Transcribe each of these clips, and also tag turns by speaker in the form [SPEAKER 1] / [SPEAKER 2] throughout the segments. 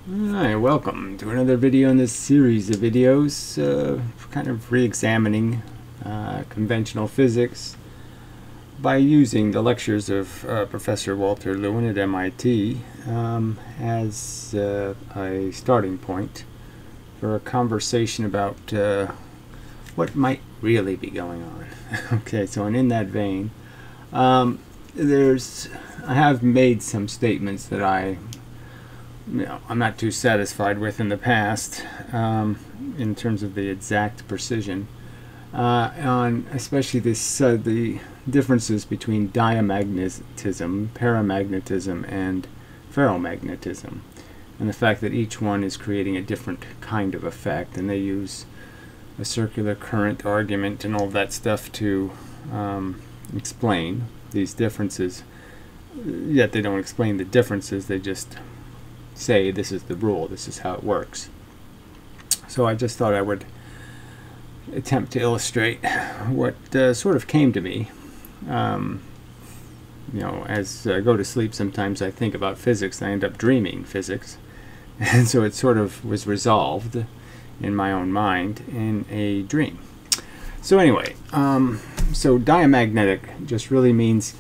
[SPEAKER 1] Hi, welcome to another video in this series of videos kind of re-examining conventional physics by using the lectures of Professor Walter Lewin at MIT as a starting point for a conversation about what might really be going on. Okay, so and in that vein, I have made some statements that I'm not too satisfied with in the past in terms of the exact precision on especially the differences between diamagnetism, paramagnetism, and ferromagnetism, and the fact that each one is creating a different kind of effect, and they use a circular current argument and all that stuff to explain these differences, yet they don't explain the differences, they just say this is the rule, this is how it works. So I just thought I would attempt to illustrate what sort of came to me. As I go to sleep, sometimes I think about physics, I end up dreaming physics, and so it sort of was resolved in my own mind in a dream. So anyway, so diamagnetic just really means,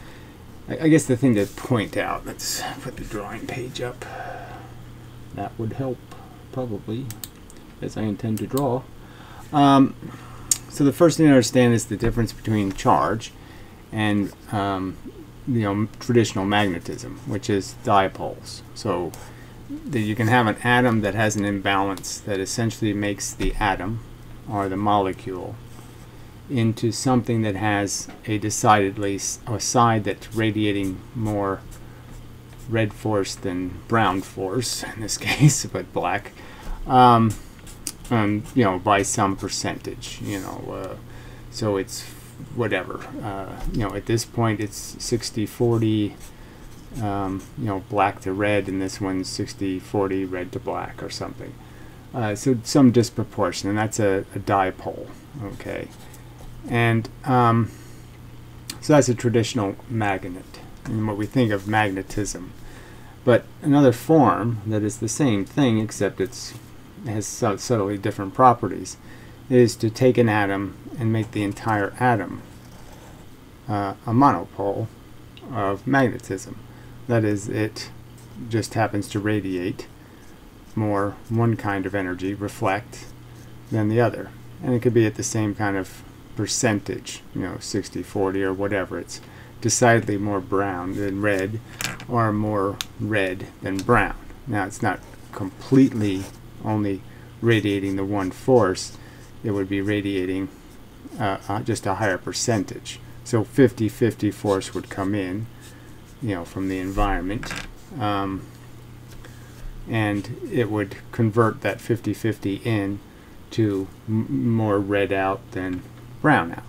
[SPEAKER 1] I guess the thing to point out, let's put the drawing page up. That would help, probably, as I intend to draw. So the first thing to understand is the difference between charge and traditional magnetism, which is dipoles. So you can have an atom that has an imbalance that essentially makes the atom, or the molecule, into something that has a side that's radiating more red force than brown force in this case, but black, by some percentage, so it's whatever, at this point it's 60-40, black to red, and this one's 60-40 red to black or something, so some disproportion, and that's a dipole. Okay, and so that's a traditional magnet and what we think of magnetism. But another form that is the same thing, except it has subtly different properties, is to take an atom and make the entire atom a monopole of magnetism. That is, it just happens to radiate more one kind of energy, reflect, than the other. And it could be at the same kind of percentage, 60-40 or whatever. It's decidedly more brown than red, or more red than brown. Now, it's not completely only radiating the one force, it would be radiating just a higher percentage. So 50-50 force would come in, from the environment, and it would convert that 50-50 in to more red out than brown out.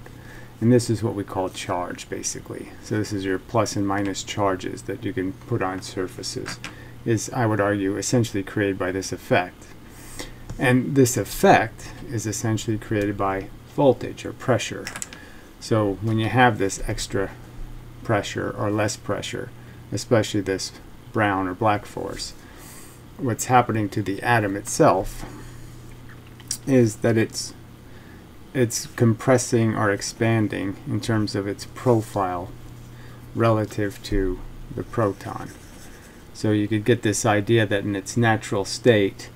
[SPEAKER 1] And this is what we call charge, basically. So this is your plus and minus charges that you can put on surfaces, is, I would argue, essentially created by this effect. And this effect is essentially created by voltage or pressure. So when you have this extra pressure or less pressure, especially this brown or black force, what's happening to the atom itself is that it's compressing or expanding in terms of its profile relative to the proton. So you could get this idea that in its natural state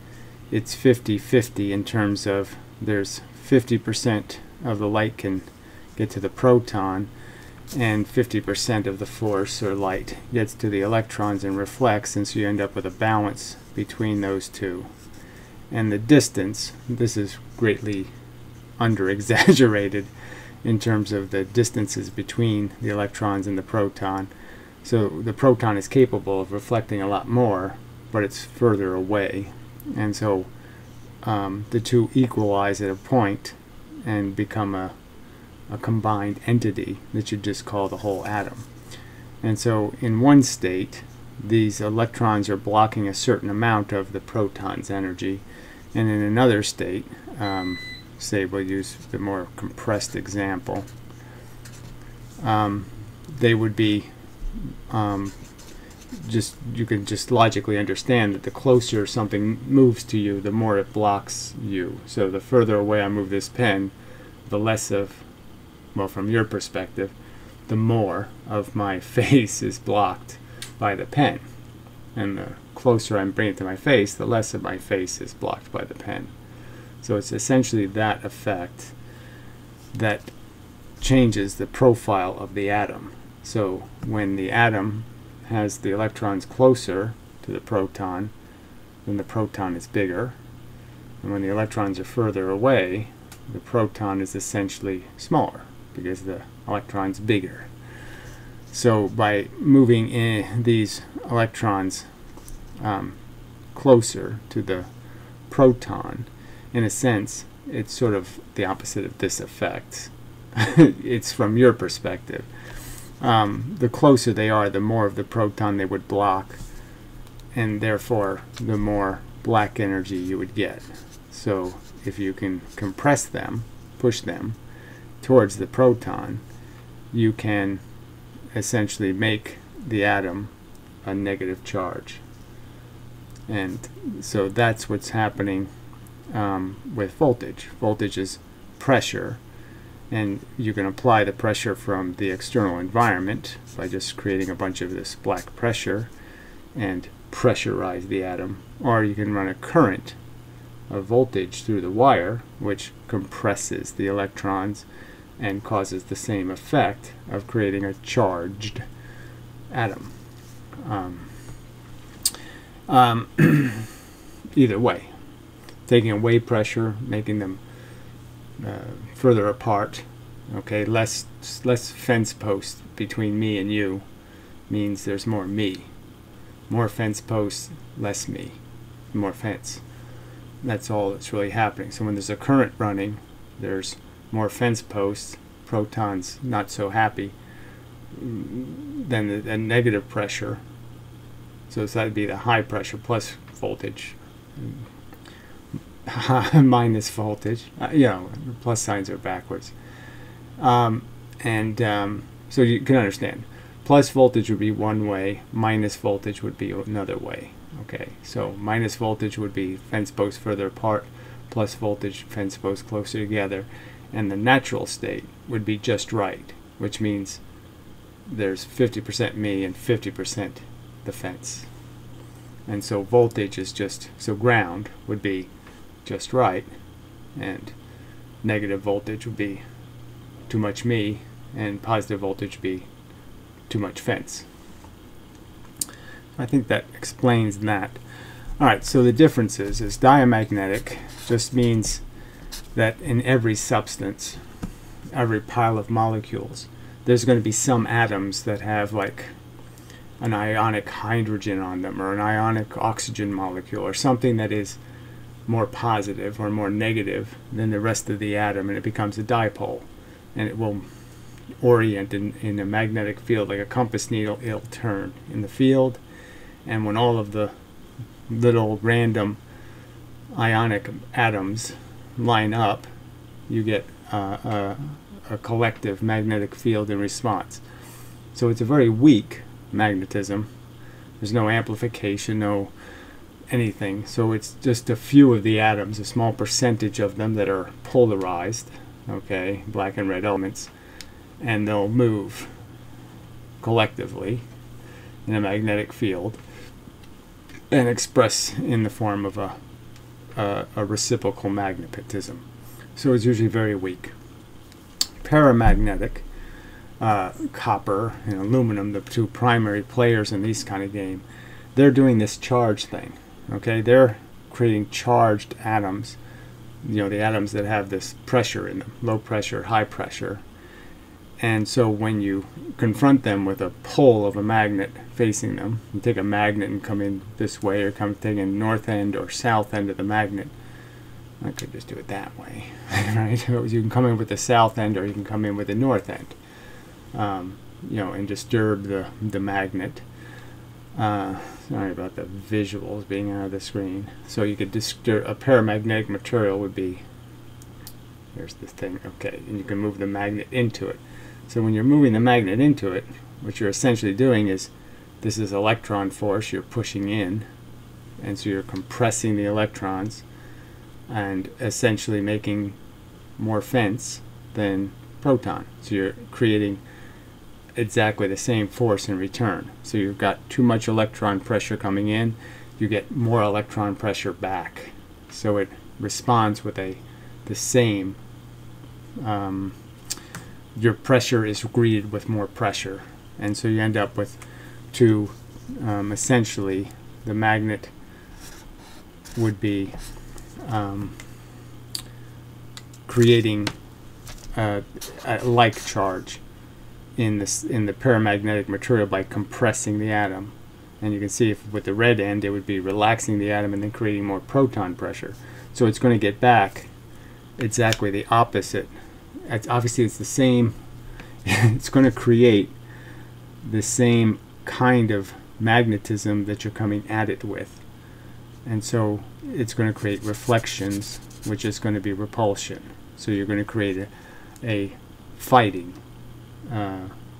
[SPEAKER 1] it's 50-50 in terms of there's 50% of the light can get to the proton, and 50% of the force or light gets to the electrons and reflects, and so you end up with a balance between those two. And the distance, this is greatly under-exaggerated in terms of the distances between the electrons and the proton. So the proton is capable of reflecting a lot more, but it's further away, and so the two equalize at a point and become a combined entity that you just call the whole atom. And so in one state, these electrons are blocking a certain amount of the proton's energy, and in another state, say we'll use the more compressed example, they would be you can just logically understand that the closer something moves to you, the more it blocks you. So the further away I move this pen, the less of, well, from your perspective, the more of my face is blocked by the pen. And the closer I'm bringing it to my face, the less of my face is blocked by the pen. So it's essentially that effect that changes the profile of the atom. So when the atom has the electrons closer to the proton, then the proton is bigger. And when the electrons are further away, the proton is essentially smaller because the electron's bigger. So by moving in these electrons closer to the proton, in a sense, it's sort of the opposite of this effect. It's from your perspective. The closer they are, the more of the proton they would block, and therefore the more black energy you would get. So if you can compress them, push them towards the proton, you can essentially make the atom a negative charge. And so that's what's happening with voltage. Voltage is pressure, and you can apply the pressure from the external environment by just creating a bunch of this black pressure and pressurize the atom, or you can run a current of voltage through the wire, which compresses the electrons and causes the same effect of creating a charged atom. Either way, taking away pressure, making them further apart, okay, less fence posts between me and you means there's more me. More fence posts, less me. More fence. That's all that's really happening. So when there's a current running, there's more fence posts, protons not so happy, then the negative pressure. So that would be the high pressure plus voltage, minus voltage. Plus signs are backwards. So you can understand. Plus voltage would be one way, minus voltage would be another way. Okay, so minus voltage would be fence posts further apart, plus voltage fence posts closer together, and the natural state would be just right, which means there's 50% me and 50% the fence. And so voltage is just, so ground would be just right, and negative voltage would be too much me, and positive voltage would be too much fence. I think that explains that. Alright, so the differences is diamagnetic just means that in every substance, every pile of molecules, there's going to be some atoms that have like an ionic hydrogen on them, or an ionic oxygen molecule, or something that is more positive or more negative than the rest of the atom, and it becomes a dipole, and it will orient in a magnetic field like a compass needle. It'll turn in the field, and when all of the little random ionic atoms line up, you get a collective magnetic field in response. So it's a very weak magnetism. There's no amplification, no anything. So it's just a few of the atoms, a small percentage of them that are polarized, okay, black and red elements, and they'll move collectively in a magnetic field and express in the form of a reciprocal magnetism. So it's usually very weak. Paramagnetic, copper and aluminum, the two primary players in these kind of game, they're doing this charge thing. Okay, they're creating charged atoms. You know, the atoms that have this pressure in them, low pressure, high pressure. And so when you confront them with a pole of a magnet facing them, you take a magnet and come in this way, or take in north end or south end of the magnet. I could just do it that way, right? You can come in with the south end, or you can come in with the north end, and disturb the magnet. Sorry about the visuals being out of the screen. So you could disturb a paramagnetic material would be, here's this thing, okay, and you can move the magnet into it. So when you're moving the magnet into it, what you're essentially doing is This is electron force, you're pushing in, and so you're compressing the electrons and essentially making more fence than proton. So you're creating exactly the same force in return. So you've got too much electron pressure coming in, you get more electron pressure back. So it responds with the same, your pressure is greeted with more pressure. And so you end up with essentially the magnet would be creating a like charge in the paramagnetic material by compressing the atom. And you can see if with the red end it would be relaxing the atom and then creating more proton pressure. So it's going to get back exactly the opposite. Obviously it's the same, it's going to create the same kind of magnetism that you're coming at it with. And so it's going to create reflections, which is going to be repulsion. So you're going to create a fighting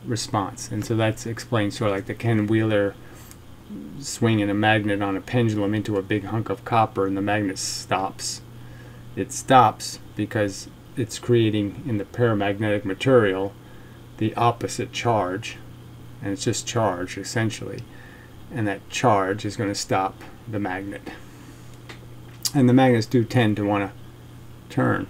[SPEAKER 1] response. And so that's explained sort of like the Ken Wheeler swinging a magnet on a pendulum into a big hunk of copper and the magnet stops. It stops because it's creating in the paramagnetic material the opposite charge, and it's just charge essentially, and that charge is going to stop the magnet. And the magnets do tend to want to turn,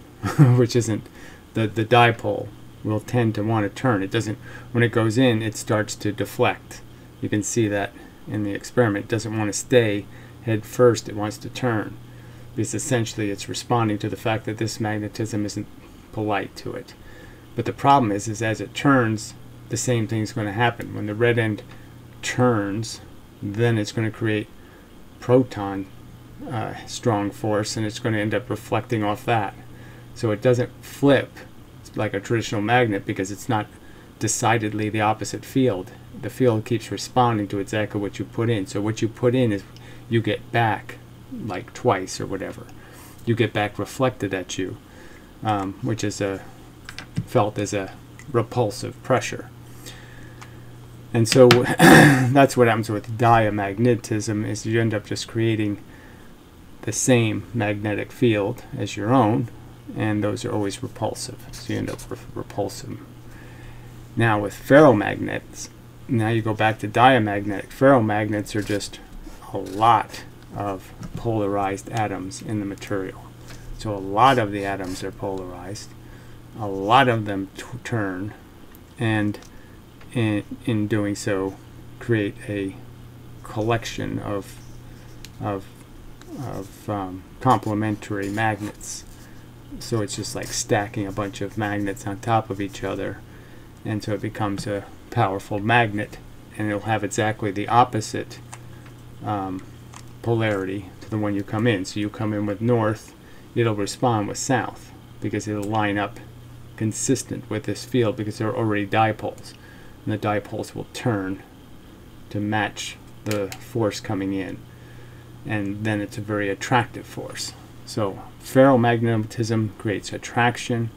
[SPEAKER 1] which isn't the dipole will tend to want to turn. It doesn't, when it goes in, it starts to deflect. You can see that in the experiment. It doesn't want to stay head first, it wants to turn, because essentially it's responding to the fact that this magnetism isn't polite to it. But the problem is as it turns, the same thing's going to happen. When the red end turns, then it's going to create proton strong force, and it's going to end up reflecting off that. So it doesn't flip like a traditional magnet because it's not decidedly the opposite field. The field keeps responding to exactly what you put in. So what you put in is you get back like twice or whatever. You get back reflected at you, which is felt as a repulsive pressure. And so that's what happens with diamagnetism, is you end up just creating the same magnetic field as your own, and those are always repulsive. So you end up with repulsive. Now with ferromagnets, now you go back to diamagnetic. Ferromagnets are just a lot of polarized atoms in the material. So a lot of the atoms are polarized. A lot of them turn, and in doing so create a collection of complementary magnets. So it's just like stacking a bunch of magnets on top of each other, and so it becomes a powerful magnet, and it'll have exactly the opposite polarity to the one you come in. So you come in with north, it'll respond with south because it'll line up consistent with this field because they're already dipoles, and the dipoles will turn to match the force coming in, and then it's a very attractive force. So ferromagnetism creates attraction,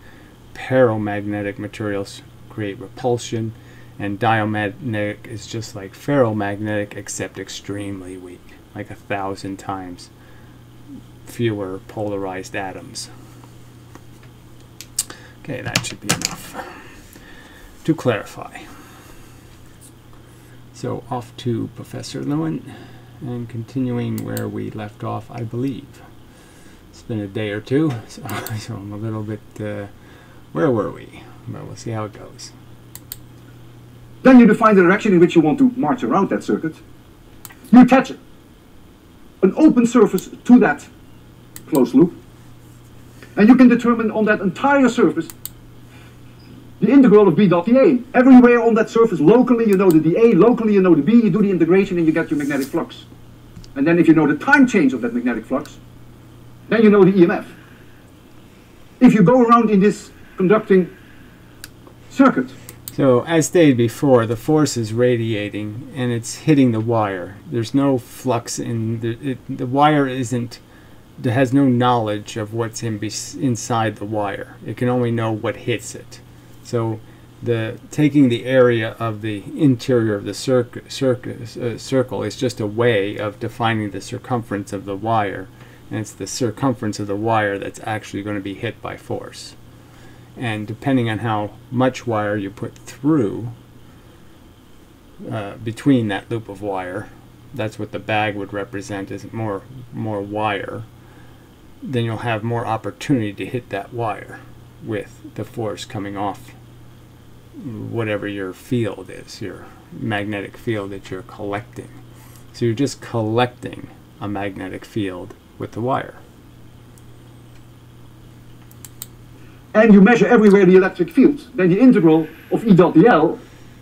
[SPEAKER 1] paramagnetic materials create repulsion, and diamagnetic is just like ferromagnetic except extremely weak, like 1,000 times fewer polarized atoms. Okay, that should be enough to clarify. So off to Professor Lewin and continuing where we left off, I believe. It's been a day or two, so I'm a little bit, where were we? Well, we'll see how it goes.
[SPEAKER 2] Then you define the direction in which you want to march around that circuit. You attach an open surface to that closed loop, and you can determine on that entire surface the integral of B dot dA. Everywhere on that surface, locally you know the dA, locally you know the B, you do the integration and you get your magnetic flux. And then if you know the time change of that magnetic flux, then you know the EMF. If you go around in this conducting circuit.
[SPEAKER 1] So as stated before, the force is radiating and it's hitting the wire. There's no flux in the wire has no knowledge of what's inside the wire. It can only know what hits it. So taking the area of the interior of the circle is just a way of defining the circumference of the wire, and it's the circumference of the wire that's actually going to be hit by force. And depending on how much wire you put through between that loop of wire, that's what the bag would represent, is more wire, then you'll have more opportunity to hit that wire with the force coming off whatever your field is, your magnetic field that you're collecting. So you're just collecting a magnetic field with the wire.
[SPEAKER 2] And you measure everywhere the electric field, then the integral of E dot dl,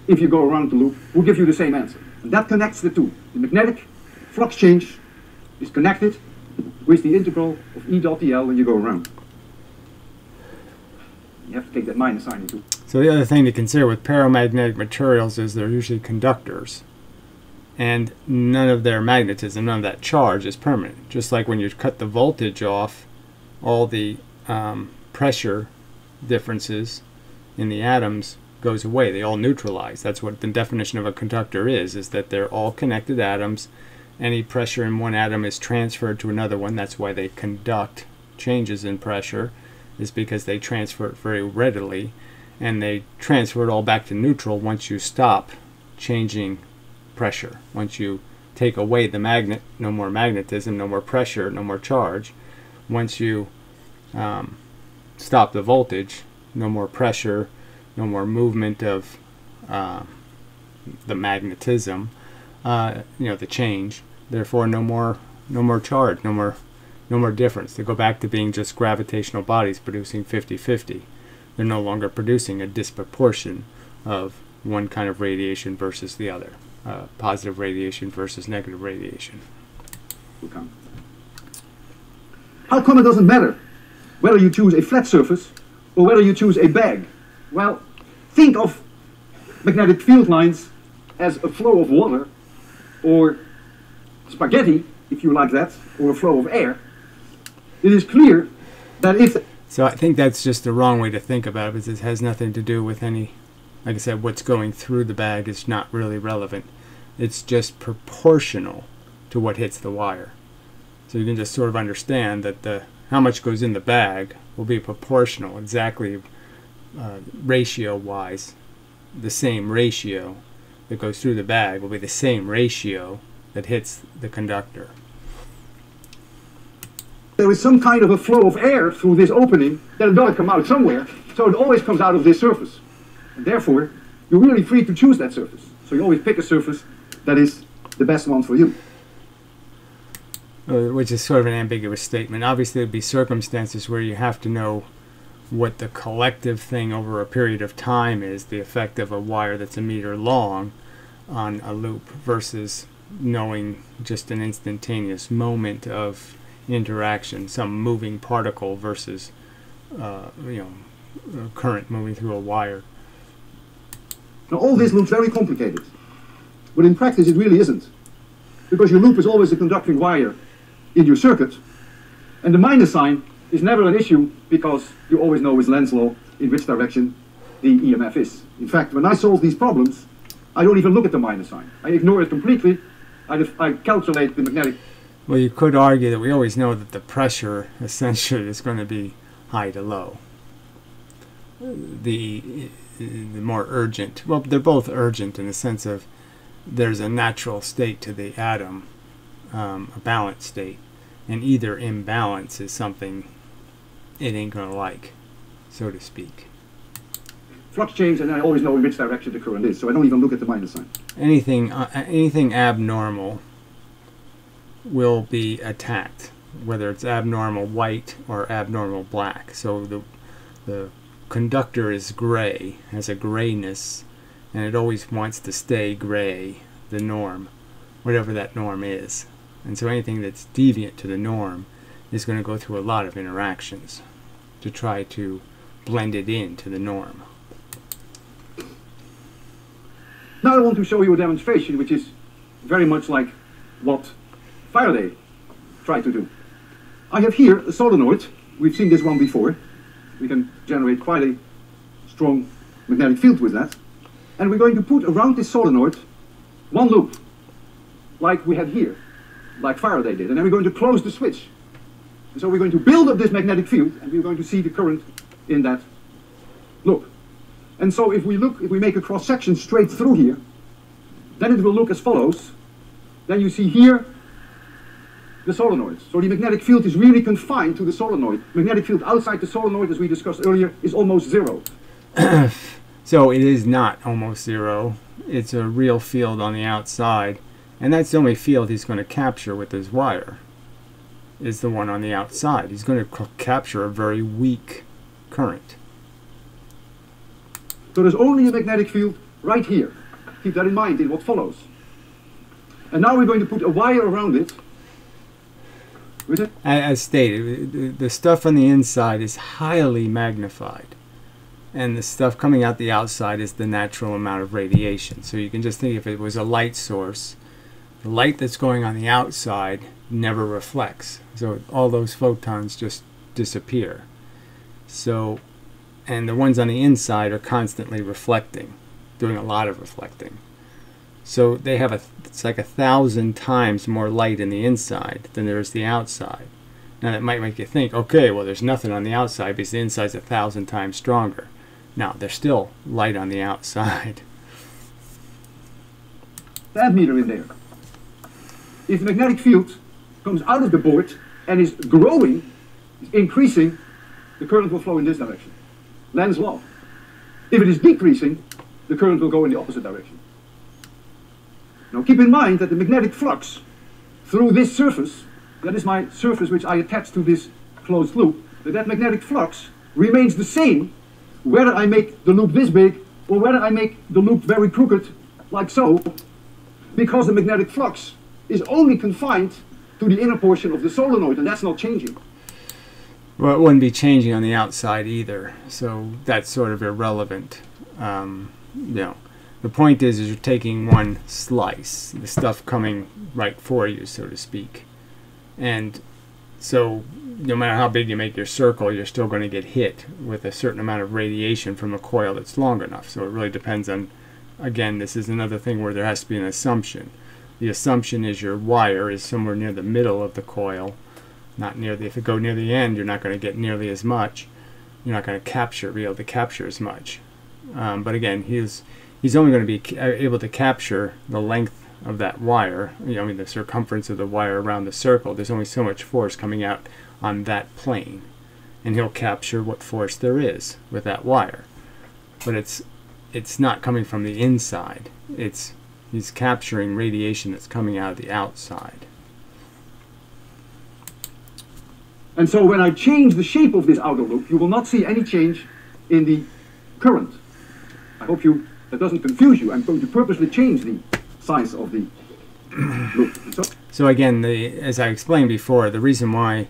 [SPEAKER 2] if you go around the loop, will give you the same answer. And that connects the two. The magnetic flux change is connected with the integral of E dot dl when you go around. You have to take that minus sign into.
[SPEAKER 1] So the other thing to consider with paramagnetic materials is they're usually conductors, and none of their magnetism, none of that charge is permanent. Just like when you cut the voltage off, all the pressure differences in the atoms goes away. They all neutralize. That's what the definition of a conductor is that they're all connected atoms. Any pressure in one atom is transferred to another one. That's why they conduct changes in pressure, is because they transfer it very readily, and they transfer it all back to neutral once you stop changing pressure. Once you take away the magnet, no more magnetism, no more pressure, no more charge. Once you stop the voltage, no more pressure, no more movement of the magnetism, the change. Therefore, no more charge, no more difference. They go back to being just gravitational bodies producing 50-50. They're no longer producing a disproportion of one kind of radiation versus the other, positive radiation versus negative radiation.
[SPEAKER 2] Okay. How come it doesn't matter whether you choose a flat surface or whether you choose a bag? Well, think of magnetic field lines as a flow of water, or spaghetti, if you like that, or a flow of air. It is clear that if...
[SPEAKER 1] So I think that's just the wrong way to think about it, because it has nothing to do with any, like I said, what's going through the bag is not really relevant. It's just proportional to what hits the wire. So you can just sort of understand that how much goes in the bag will be proportional, exactly ratio-wise. The same ratio that goes through the bag will be the same ratio that hits the conductor.
[SPEAKER 2] There is some kind of a flow of air through this opening, then it does come out somewhere, so it always comes out of this surface. And therefore, you're really free to choose that surface. So you always pick a surface that is the best one for you.
[SPEAKER 1] Which is sort of an ambiguous statement. Obviously, there'd be circumstances where you have to know what the collective thing over a period of time is, the effect of a wire that's a meter long on a loop, versus knowing just an instantaneous moment of interaction, some moving particle versus current moving through a wire.
[SPEAKER 2] Now all this looks very complicated, but in practice it really isn't, because your loop is always a conducting wire in your circuit, and the minus sign is never an issue because you always know with Lenz's law in which direction the EMF is. In fact, when I solve these problems, I don't even look at the minus sign. I ignore it completely. I calculate the magnetic.
[SPEAKER 1] Well, you could argue that we always know that the pressure essentially is going to be high to low. The more urgent, well, they're both urgent in the sense of there's a natural state to the atom, a balanced state, and either imbalance is something it ain't going to like, so to speak.
[SPEAKER 2] Flux change, and I always know in which direction the current is, so I don't even look at the minus sign.
[SPEAKER 1] Anything abnormal will be attacked, whether it's abnormal white or abnormal black. So the conductor is gray, has a grayness, and it always wants to stay gray, the norm, whatever that norm is. And so anything that's deviant to the norm is going to go through a lot of interactions to try to blend it into the norm.
[SPEAKER 2] Now I want to show you a demonstration which is very much like what Faraday tried to do. I have here a solenoid. We've seen this one before. We can generate quite a strong magnetic field with that. And we're going to put around this solenoid one loop, like we had here, like Faraday did. And then we're going to close the switch. And so we're going to build up this magnetic field, and we're going to see the current in that loop. And so if we make a cross section straight through here, then it will look as follows. Then you see here the solenoid. So the magnetic field is really confined to the solenoid. Magnetic field outside the solenoid, as we discussed earlier, is almost zero.
[SPEAKER 1] So it is not almost zero. It's a real field on the outside. And that's the only field he's going to capture with his wire, is the one on the outside. He's going to capture a very weak current.
[SPEAKER 2] So there's only a magnetic field right here. Keep that in mind in what follows. And now we're going to put a wire around it. With it.
[SPEAKER 1] As stated, the stuff on the inside is highly magnified. And the stuff coming out the outside is the natural amount of radiation. So you can just think if it was a light source, the light that's going on the outside never reflects. So all those photons just disappear. So, and the ones on the inside are constantly reflecting, doing a lot of reflecting. So they have it's like 1,000 times more light in the inside than there is the outside. Now that might make you think, okay, well there's nothing on the outside because the inside's 1,000 times stronger. Now, there's still light on the outside.
[SPEAKER 2] The ammeter in there. If the magnetic field comes out of the board and is growing, is increasing, the current will flow in this direction. Lenz's law. If it is decreasing, the current will go in the opposite direction. Now keep in mind that the magnetic flux through this surface, that is my surface which I attach to this closed loop, that magnetic flux remains the same whether I make the loop this big or whether I make the loop very crooked, like so, because the magnetic flux is only confined to the inner portion of the solenoid, and that's not changing.
[SPEAKER 1] Well, it wouldn't be changing on the outside either, so that's sort of irrelevant. You know, the point is you're taking one slice, the stuff coming right for you, so to speak. And so no matter how big you make your circle, you're still going to get hit with a certain amount of radiation from a coil that's long enough. So it really depends on, again, this is another thing where there has to be an assumption. The assumption is your wire is somewhere near the middle of the coil, not near the, if it go near the end, you're not going to get nearly as much. You're not going to be able to capture as much. But again, he's only going to be able to capture the length of that wire, I mean the circumference of the wire around the circle. There's only so much force coming out on that plane, and he'll capture what force there is with that wire. But it's not coming from the inside. He's capturing radiation that's coming out of the outside.
[SPEAKER 2] And so when I change the shape of this outer loop, you will not see any change in the current. I hope that doesn't confuse you. I'm going to purposely change the size of the loop.
[SPEAKER 1] So again, as I explained before, the reason why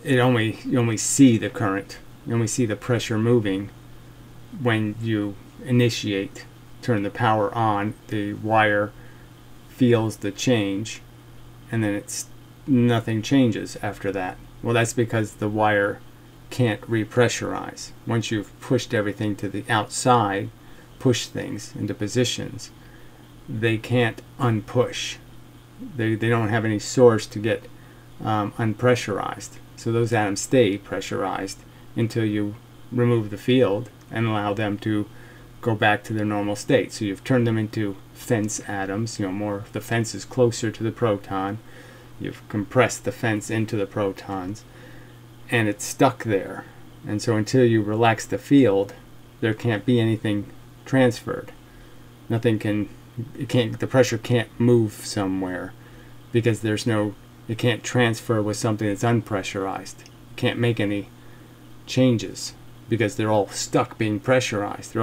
[SPEAKER 1] you only see the current, you only see the pressure moving when you turn the power on, the wire feels the change, and then nothing changes after that. Well, that's because the wire can't repressurize. Once you've pushed everything to the outside, push things into positions, they can't unpush. They don't have any source to get unpressurized. So those atoms stay pressurized until you remove the field and allow them to go back to their normal state. So you've turned them into fence atoms. The fence is closer to the proton. You've compressed the fence into the protons, and it's stuck there. And so until you relax the field, there can't be anything transferred. The pressure can't move somewhere because it can't transfer with something that's unpressurized. You can't make any changes because they're all stuck being pressurized.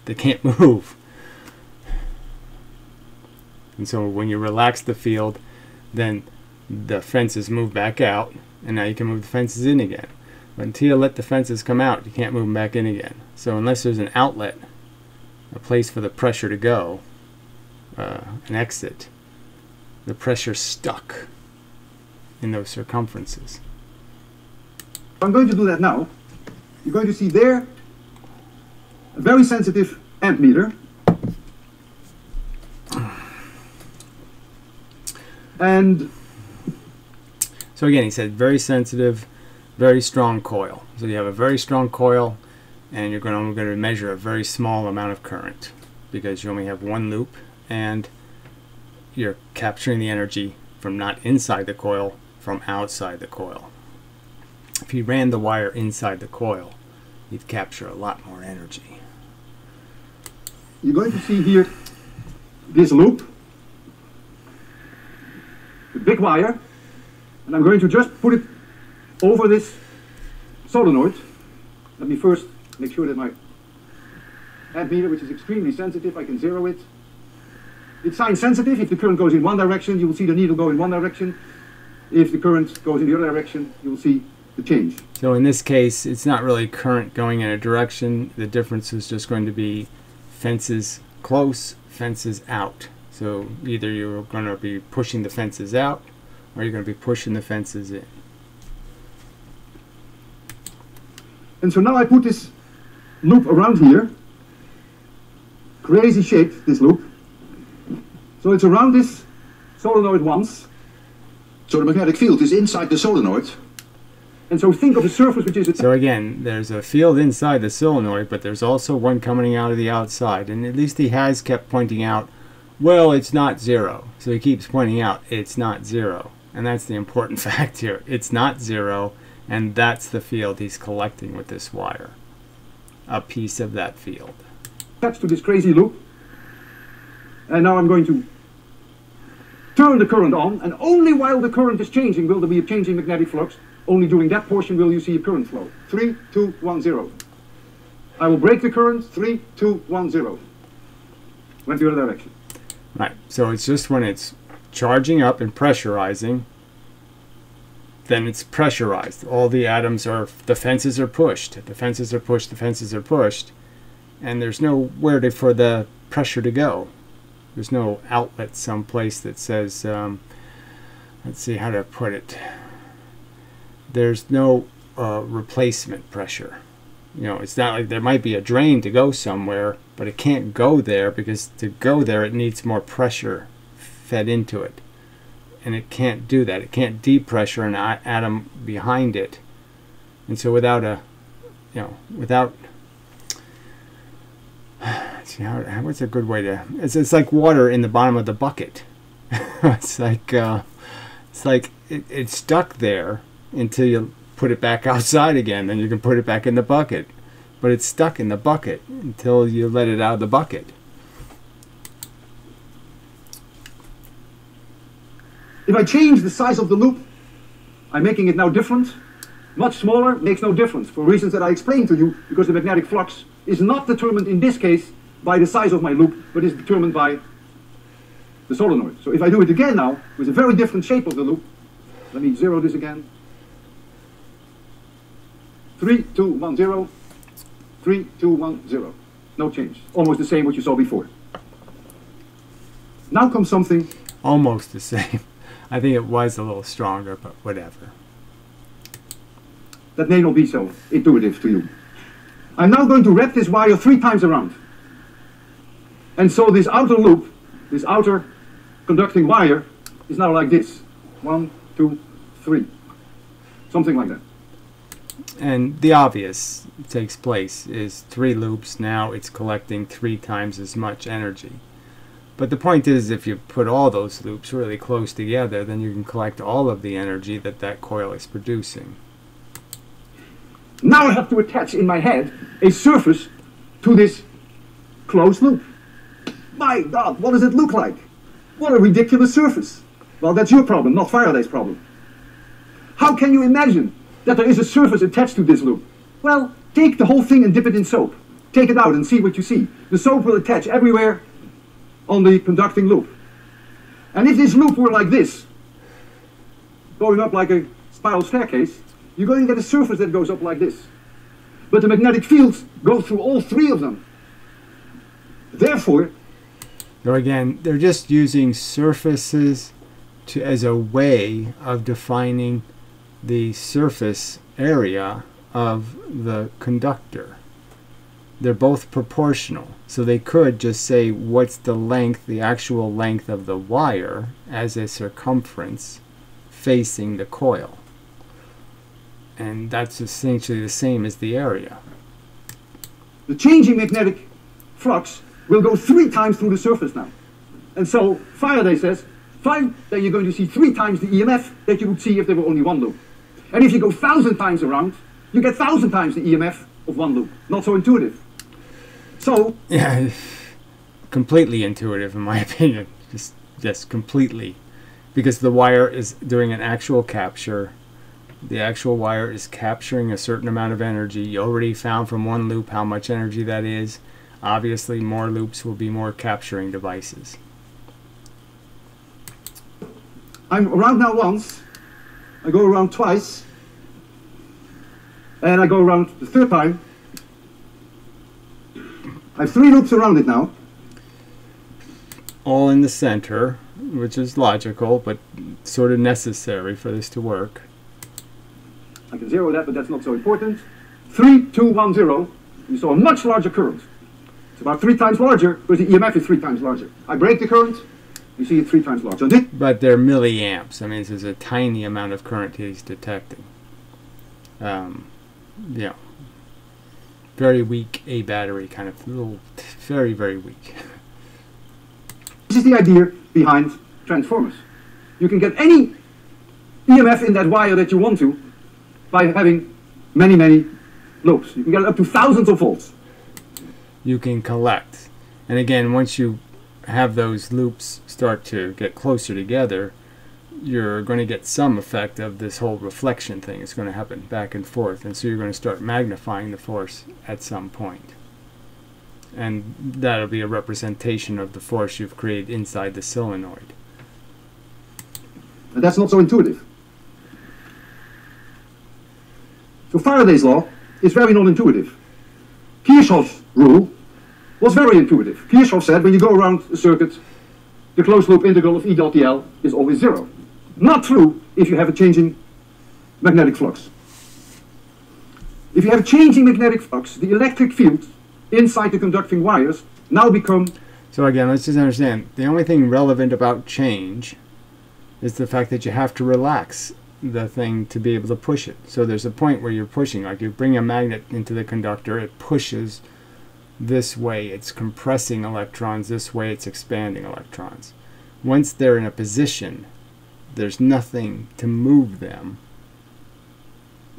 [SPEAKER 1] They can't move. And so when you relax the field, then the fences move back out, and now you can move the fences in again. But until you let the fences come out, you can't move them back in again. So unless there's an outlet, a place for the pressure to go, an exit, the pressure's stuck in those
[SPEAKER 2] a very sensitive ammeter. And
[SPEAKER 1] so again, he said very sensitive, very strong coil. So you have a very strong coil, and you're only going to measure a very small amount of current because you only have one loop, and you're capturing the energy from not inside the coil, from outside the coil. If you ran the wire inside the coil, you'd capture a lot more energy.
[SPEAKER 2] You're going to see here this loop, the big wire, and I'm going to just put it over this solenoid. Let me first make sure that my ammeter, which is extremely sensitive, I can zero it. It's sign sensitive. If the current goes in one direction, you will see the needle go in one direction. If the current goes in the other direction, you will see the change.
[SPEAKER 1] So in this case, it's not really current going in a direction. The difference is just going to be fences close, fences out. So either you're going to be pushing the fences out, or you're going to be pushing the fences in.
[SPEAKER 2] And so now I put this loop around here. Crazy shaped, this loop. So it's around this solenoid once. So the magnetic field is inside the solenoid. And so think of a surface which is...
[SPEAKER 1] So again, there's a field inside the solenoid, but there's also one coming out of the outside. And at least he has kept pointing out, well, it's not zero. So he keeps pointing out, it's not zero. And that's the important fact here. It's not zero, and that's the field he's collecting with this wire. A piece of that field.
[SPEAKER 2] Attached to this crazy loop. And now I'm going to turn the current on, and only while the current is changing will there be a changing magnetic flux. Only during that portion will you see a current flow. 3, 2, 1, 0. I will break the current. 3, 2, 1, 0. Went the other direction.
[SPEAKER 1] Right. So it's just when it's charging up and pressurizing, then it's pressurized. All the atoms are, the fences are pushed. The fences are pushed, the fences are pushed. And there's nowhere for the pressure to go. There's no outlet someplace that says, let's see how to put it. There's no replacement pressure. You know, it's not like there might be a drain to go somewhere, but it can't go there because to go there it needs more pressure fed into it. And it can't do that. It can't depressure an atom behind it. And so without a, without, see what's a good way to, it's like water in the bottom of the bucket. it's like it's stuck there until you put it back outside again, then you can put it back in the bucket. But it's stuck in the bucket until you let it out of the bucket.
[SPEAKER 2] If I change the size of the loop, I'm making it now different. Much smaller, makes no difference for reasons that I explained to you, because the magnetic flux is not determined in this case by the size of my loop, but is determined by the solenoid. So if I do it again now, with a very different shape of the loop, let me zero this again. 3, 2, 1, 0. 3, 2, 1, 0. No change. Almost the same what you saw before. Now comes something...
[SPEAKER 1] Almost the same. I think it was a little stronger, but whatever.
[SPEAKER 2] That may not be so intuitive to you. I'm now going to wrap this wire 3 times around. And so this outer loop, this outer conducting wire, is now like this. 1, 2, 3. Something like that.
[SPEAKER 1] And the obvious takes place is 3 loops. Now it's collecting 3 times as much energy. But the point is, if you put all those loops really close together, then you can collect all of the energy that that coil is producing.
[SPEAKER 2] Now I have to attach in my head a surface to this closed loop. My God, what does it look like? What a ridiculous surface. Well, that's your problem, not Faraday's problem. How can you imagine that there is a surface attached to this loop? Well, take the whole thing and dip it in soap. Take it out and see what you see. The soap will attach everywhere on the conducting loop. And if this loop were like this, going up like a spiral staircase, you're going to get a surface that goes up like this. But the magnetic fields go through all 3 of them. Therefore...
[SPEAKER 1] So again, they're just using surfaces as a way of defining the surface area of the conductor. they're both proportional. So they could just say what's the length, the actual length of the wire as a circumference facing the coil. And that's essentially the same as the area.
[SPEAKER 2] The changing magnetic flux will go 3 times through the surface now. And so Faraday says, fine, then you're going to see 3 times the EMF that you would see if there were only one loop. And if you go 1,000 times around, you get 1,000 times the EMF of one loop. Not so intuitive. So
[SPEAKER 1] yeah, completely intuitive in my opinion. Just completely, because the wire is doing an actual capture. The actual wire is capturing a certain amount of energy. You already found from one loop how much energy that is. Obviously, more loops will be more capturing devices.
[SPEAKER 2] I'm around now once, I go around twice, and I go around the 3rd time. I have 3 loops around it now.
[SPEAKER 1] All in the center, which is logical, but sort of necessary for this to work.
[SPEAKER 2] I can zero that, but that's not so important. 3, 2, 1, 0. You saw a much larger current. It's about 3 times larger, because the EMF is 3 times larger. I break the current, you see it 3 times larger.
[SPEAKER 1] But they're milliamps. I mean, this is a tiny amount of current he's detecting. Yeah. Very weak A battery, kind of little, very, very weak.
[SPEAKER 2] This is the idea behind transformers. You can get any EMF in that wire that you want to by having many, many loops. You can get up to thousands of volts.
[SPEAKER 1] You can collect. And again, once you have those loops start to get closer together, you're going to get some effect of this whole reflection thing. It's going to happen back and forth, and so you're going to start magnifying the force at some point. And that'll be a representation of the force you've created inside the solenoid.
[SPEAKER 2] And that's not so intuitive. So Faraday's law is very non-intuitive. Kirchhoff's rule was very intuitive. Kirchhoff said when you go around a circuit, the closed loop integral of E dot dl is always 0. Not true if you have a changing magnetic flux. If you have a changing magnetic flux, the electric field inside the conducting wires now become...
[SPEAKER 1] So again, let's just understand, the only thing relevant about change is the fact that you have to relax the thing to be able to push it. So there's a point where you're pushing, like you bring a magnet into the conductor, it pushes this way, it's compressing electrons, this way it's expanding electrons. Once they're in a position, there's nothing to move them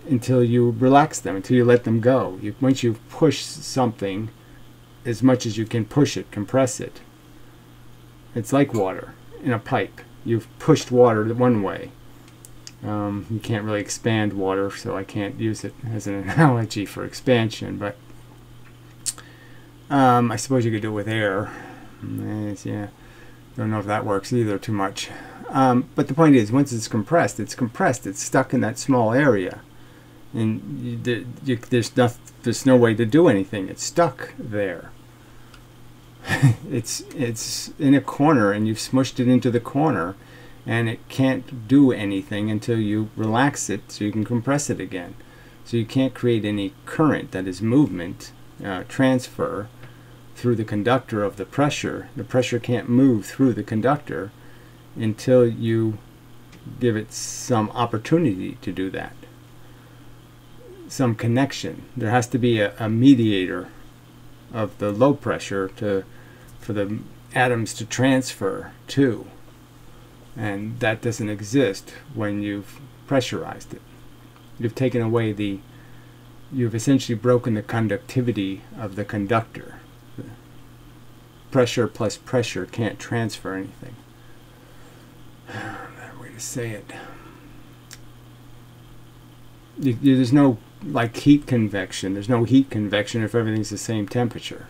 [SPEAKER 1] until you relax them, until you let them go. Once you've pushed something as much as you can push it, compress it, it's like water in a pipe. You've pushed water one way. You can't really expand water, so I can't use it as an analogy for expansion, but I suppose you could do it with air. Yeah, don't know if that works either too much. But the point is, once it's compressed, it's stuck in that small area. And there's no way to do anything. It's stuck there. it's in a corner, and you've smushed it into the corner, and it can't do anything until you relax it so you can compress it again. So you can't create any current, that is movement, transfer through the conductor of the pressure. The pressure can't move through the conductor until you give it some opportunity to do that. Some connection. There has to be a mediator of the low pressure for the atoms to transfer to. And that doesn't exist when you've pressurized it. You've taken away you've essentially broken the conductivity of the conductor. Pressure plus pressure can't transfer anything. Better way to say it. There's no like heat convection. There's no heat convection if everything's the same temperature.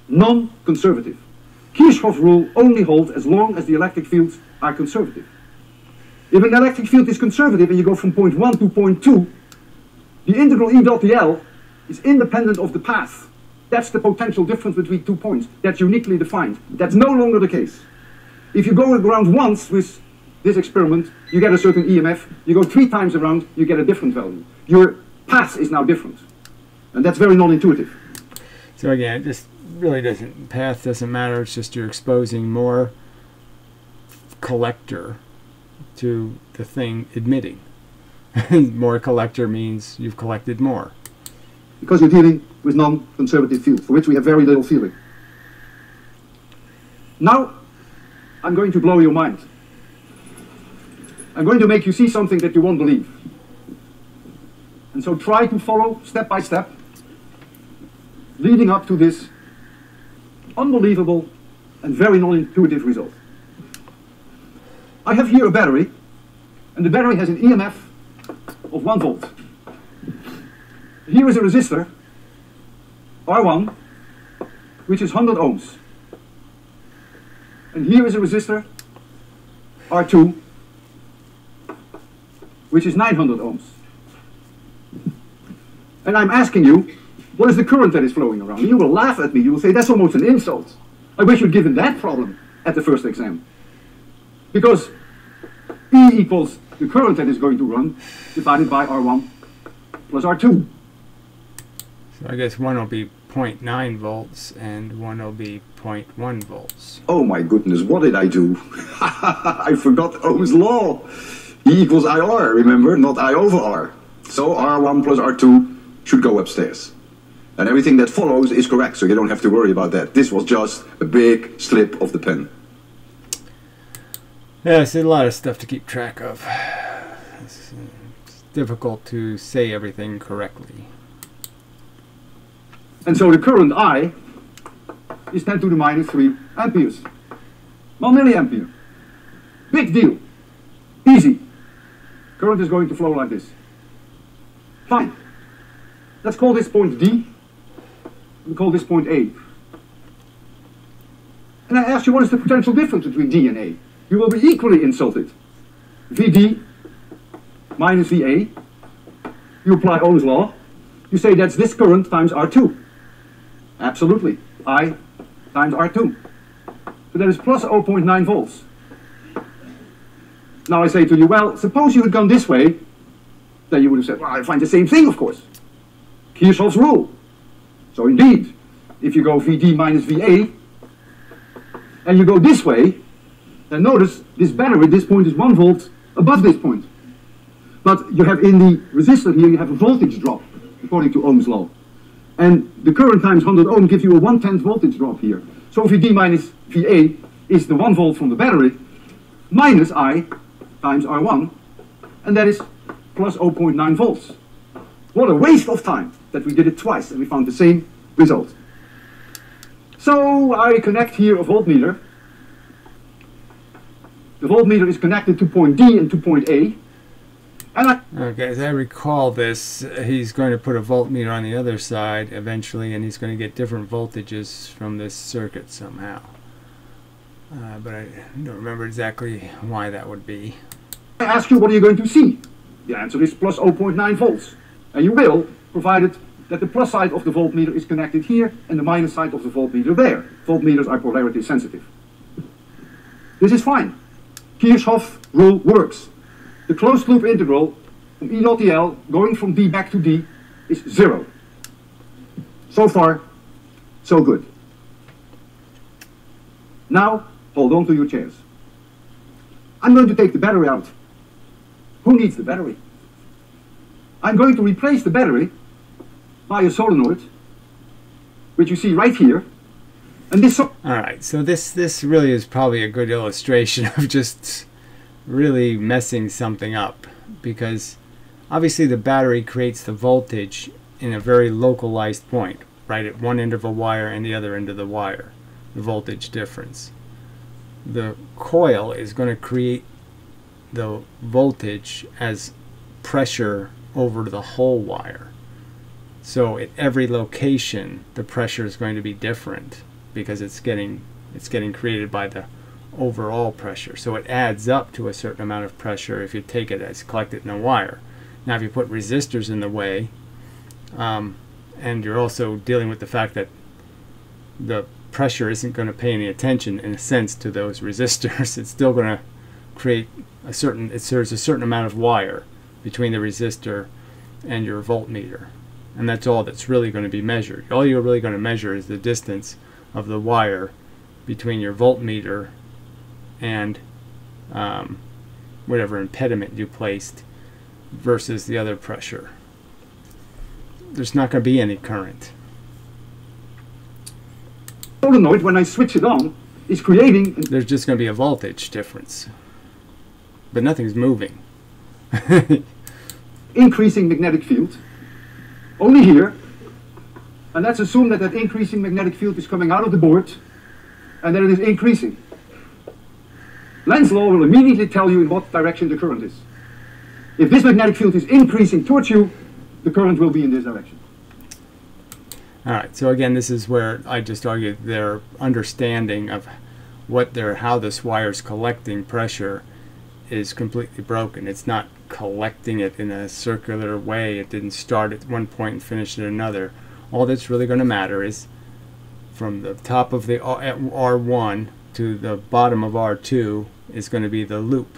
[SPEAKER 2] Non-conservative. Kirchhoff's rule only holds as long as the electric fields are conservative. If an electric field is conservative and you go from point 1 to point 2, the integral E dot dl is independent of the path. That's the potential difference between 2 points. That's uniquely defined. That's no longer the case. If you go around once with this experiment, you get a certain EMF. You go 3 times around, you get a different value. Your path path is now different. And that's very non-intuitive.
[SPEAKER 1] So again, it just really doesn't, path doesn't matter. It's just you're exposing more collector to the thing emitting. More collector means you've collected more.
[SPEAKER 2] Because you're dealing with non-conservative fields, for which we have very little feeling. Now, I'm going to blow your mind. I'm going to make you see something that you won't believe. And so try to follow step by step, leading up to this unbelievable and very non-intuitive result. I have here a battery, and the battery has an EMF of 1 volt. Here is a resistor, R1, which is 100 ohms. And here is a resistor, R2, which is 900 ohms. And I'm asking you, what is the current that is flowing around? And you will laugh at me. You will say, that's almost an insult. I wish you'd given that problem at the first exam. Because E equals the current that is going to run divided by R1 plus R2.
[SPEAKER 1] So I guess one will be 0.9 volts and one will be 0.1 volts.
[SPEAKER 2] Oh my goodness, what did I do? I forgot Ohm's law. E equals IR, remember, not I over R. So R1 plus R2 should go upstairs. And everything that follows is correct, so you don't have to worry about that. This was just a big slip of the pen.
[SPEAKER 1] Yeah, it's a lot of stuff to keep track of. It's difficult to say everything correctly. And so the current I is 10 to the minus 3 amperes. 1 milliampere. Big deal. Easy. Current is going to flow like this. Fine. Let's call this point D. We call this point A. And I ask you, what is the potential difference between D and A? You will be equally insulted. VD minus VA. You apply Ohm's law. You say that's this current times R2. Absolutely. I times R2. So that is plus 0.9 volts. Now I say to you, well, suppose you had gone this way, then you would have said, well, I find the same thing, of course. Kirchhoff's rule. So indeed, if you go VD minus VA, and you go this way, then notice this battery, this point is 1 volt above this point. But you have in the resistor here, you have a voltage drop, according to Ohm's law. And the current times 100 ohm gives you a 1/10 voltage drop here. So VD minus VA is the 1 volt from the battery, minus I times R1, and that is plus 0.9 volts. What a waste of time that we did it twice and we found the same result. So I connect here a voltmeter. The voltmeter is connected to point D and to point A. And okay, as I recall this, he's going to put a voltmeter on the other side eventually, and he's going to get different voltages from this circuit somehow. But I don't remember exactly why that would be.
[SPEAKER 2] I ask you, what are you going to see? The answer is plus 0.9 volts. And you will, provided that the plus side of the voltmeter is connected here and the minus side of the voltmeter there. Voltmeters are polarity sensitive. This is fine. Kirchhoff rule works. The closed loop integral from E dot dl going from D back to D is 0. So far, so good. Now, hold on to your chairs. I'm going to take the battery out. Who needs the battery? I'm going to replace the battery by a solenoid, which you see right here. And this. All
[SPEAKER 1] right, so this really is probably a good illustration of just really messing something up, because obviously the battery creates the voltage in a very localized point, right at one end of a wire and the other end of the wire, the voltage difference. The coil is going to create the voltage as pressure over the whole wire. So at every location the pressure is going to be different because it's getting created by the overall pressure. So it adds up to a certain amount of pressure if you take it as collected in a wire. Now if you put resistors in the way, and you're also dealing with the fact that the pressure isn't going to pay any attention in a sense to those resistors, it's still going to create a certain, there's a certain amount of wire between the resistor and your voltmeter. And that's all that's really going to be measured. All you're really going to measure is the distance of the wire between your voltmeter and whatever impediment you placed versus the other pressure. There's not going to be any current.
[SPEAKER 2] Solenoid, when I switch it on, is creating...
[SPEAKER 1] There's just going to be a voltage difference. But nothing's moving.
[SPEAKER 2] increasing magnetic field, only here. And let's assume that that increasing magnetic field is coming out of the board, and that it is increasing. Lenz's law will immediately tell you in what direction the current is. If this magnetic field is increasing towards you, the current will be in this direction.
[SPEAKER 1] Alright, so again, this is where I just argued their understanding of how this wire is collecting pressure is completely broken. It's not collecting it in a circular way. It didn't start at one point and finish at another. All that's really going to matter is from the top of the R1 to the bottom of R2 is going to be the loop.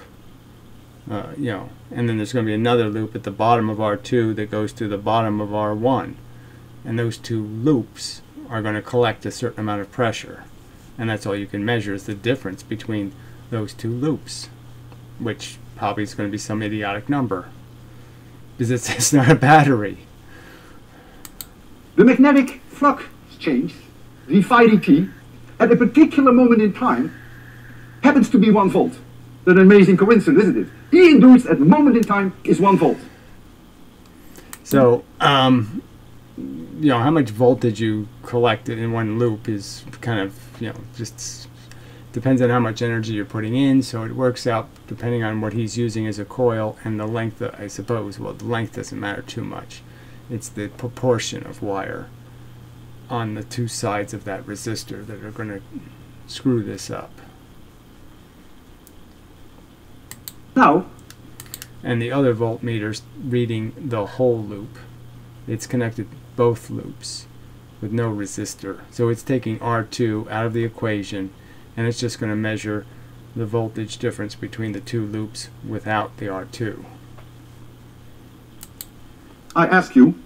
[SPEAKER 1] And then there's going to be another loop at the bottom of R2 that goes to the bottom of R1. And those two loops are going to collect a certain amount of pressure. And that's all you can measure is the difference between those two loops, which probably is going to be some idiotic number, because it's not a battery.
[SPEAKER 2] The magnetic flux change, the phi dt, at a particular moment in time, happens to be 1 volt. That's an amazing coincidence, isn't it? E induced at the moment in time is 1 volt.
[SPEAKER 1] So, how much voltage you collect in one loop is kind of, just depends on how much energy you're putting in. So it works out depending on what he's using as a coil and the length, I suppose. Well, the length doesn't matter too much. It's the proportion of wire on the two sides of that resistor that are going to screw this up.
[SPEAKER 2] Now,
[SPEAKER 1] and the other voltmeter's reading the whole loop. It's connected both loops with no resistor. So it's taking R2 out of the equation, and it's just going to measure the voltage difference between the two loops without the R2.
[SPEAKER 2] I ask you,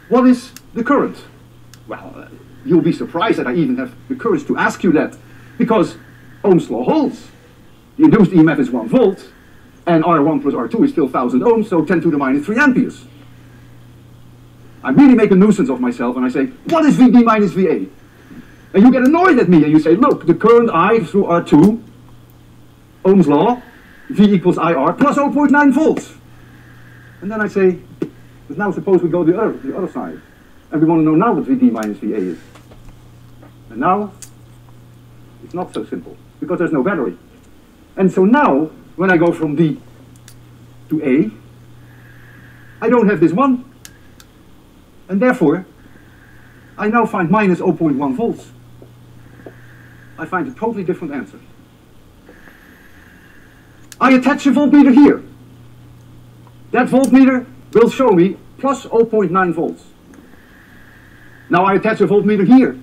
[SPEAKER 2] what is the current? Well, you'll be surprised that I even have the courage to ask you that, because Ohm's law holds. The induced EMF is 1 volt, and R1 plus R2 is still 1000 ohms, so 10 to the minus 3 amperes. I really make a nuisance of myself, and I say, what is VB minus VA? And you get annoyed at me, and you say, look, the current I through R2, Ohm's law, V equals IR plus 0.9 volts. And then I say, but now suppose we go the other side, and we want to know now what VB minus VA is. And now, it's not so simple, because there's no battery. And so now, when I go from D to A, I don't have this 1. And therefore, I now find minus 0.1 volts. I find a totally different answer. I attach a voltmeter here. That voltmeter will show me plus 0.9 volts. Now I attach a voltmeter here.